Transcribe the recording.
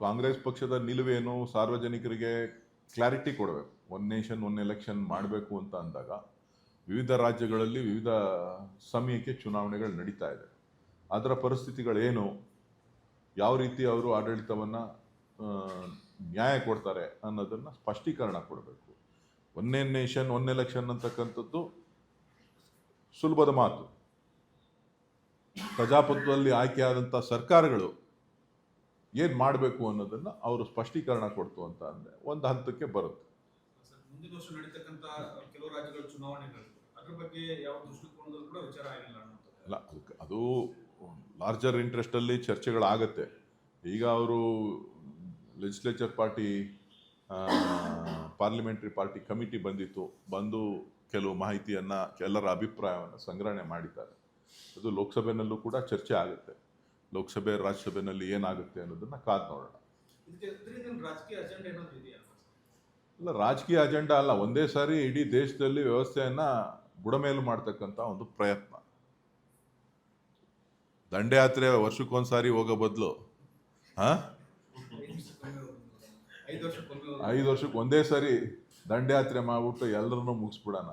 ಕಾಂಗ್ರೆಸ್ ಪಕ್ಷದ ನಿಲುವೇನು, ಸಾರ್ವಜನಿಕರಿಗೆ ಕ್ಲಾರಿಟಿ ಕೊಡಬೇಕು. ಒನ್ ನೇಷನ್ ಒನ್ ಎಲೆಕ್ಷನ್ ಮಾಡಬೇಕು ಅಂತ ಅಂದಾಗ ವಿವಿಧ ರಾಜ್ಯಗಳಲ್ಲಿ ವಿವಿಧ ಸಮಯಕ್ಕೆ ಚುನಾವಣೆಗಳು ನಡೀತಾ ಇದೆ. ಅದರ ಪರಿಸ್ಥಿತಿಗಳೇನು, ಯಾವ ರೀತಿ ಅವರು ಆಡಳಿತವನ್ನು ನ್ಯಾಯ ಕೊಡ್ತಾರೆ ಅನ್ನೋದನ್ನು ಸ್ಪಷ್ಟೀಕರಣ ಕೊಡಬೇಕು. ಒನ್ನೇ ನೇಷನ್ ಒನ್ ಎಲೆಕ್ಷನ್ ಅಂತಕ್ಕಂಥದ್ದು ಸುಲಭದ ಮಾತು. ಪ್ರಜಾಪ್ರಭುತ್ವದಲ್ಲಿ ಆಯ್ಕೆಯಾದಂಥ ಸರ್ಕಾರಗಳು ಏನು ಮಾಡಬೇಕು ಅನ್ನೋದನ್ನು ಅವರು ಸ್ಪಷ್ಟೀಕರಣ ಕೊಡ್ತು ಅಂತ ಅಂದರೆ ಒಂದು ಹಂತಕ್ಕೆ ಬರುತ್ತೆ. ಮುಂದಿನ ವರ್ಷ ನಡೀತಕ್ಕಂಥ ಕೆಲವು ರಾಜ್ಯಗಳ ಚುನಾವಣೆಗಳು ಅದ್ರ ಬಗ್ಗೆ ಯಾವ ದೃಷ್ಟಿಕೋನದಲ್ಲೂ ಕೂಡ ವಿಚಾರ ಆಗಿಲ್ಲ ಅಲ್ಲ, ಅದು ಲಾರ್ಜರ್ ಇಂಟ್ರೆಸ್ಟಲ್ಲಿ ಚರ್ಚೆಗಳಾಗತ್ತೆ. ಈಗ ಅವರು legislature party parliamentary party committee ಬಂದು ಕೆಲವು ಮಾಹಿತಿಯನ್ನು, ಎಲ್ಲರ ಅಭಿಪ್ರಾಯವನ್ನು ಸಂಗ್ರಹಣೆ ಮಾಡಿದ್ದಾರೆ. ಅದು ಲೋಕಸಭೆಯಲ್ಲೂ ಕೂಡ ಚರ್ಚೆ ಆಗುತ್ತೆ. ಲೋಕಸಭೆ ರಾಜ್ಯಸಭೆಯಲ್ಲಿ ಏನಾಗುತ್ತೆ ಅನ್ನೋದನ್ನು ಕಾದು ನೋಡೋಣ. ಅಲ್ಲ, ರಾಜಕೀಯ ಅಜೆಂಡಾ ಅಲ್ಲ, ಒಂದೇ ಸಾರಿ ಇಡೀ ದೇಶದಲ್ಲಿ ವ್ಯವಸ್ಥೆಯನ್ನು ಬುಡಮೇಲು ಮಾಡ್ತಕ್ಕಂಥ ಒಂದು ಪ್ರಯತ್ನ. ದಂಡಯಾತ್ರೆ ವರ್ಷಕ್ಕೊಂದ್ಸಾರಿ ಹೋಗೋ ಬದಲು 5 ವರ್ಷಕ್ಕೆ ಒಂದೇ ಸಾರಿ ದಂಡಯಾತ್ರೆ ಮಾಡ್ಬಿಟ್ಟು ಎಲ್ಲರನ್ನೂ ಮುಗಿಸ್ಬಿಡೋಣ.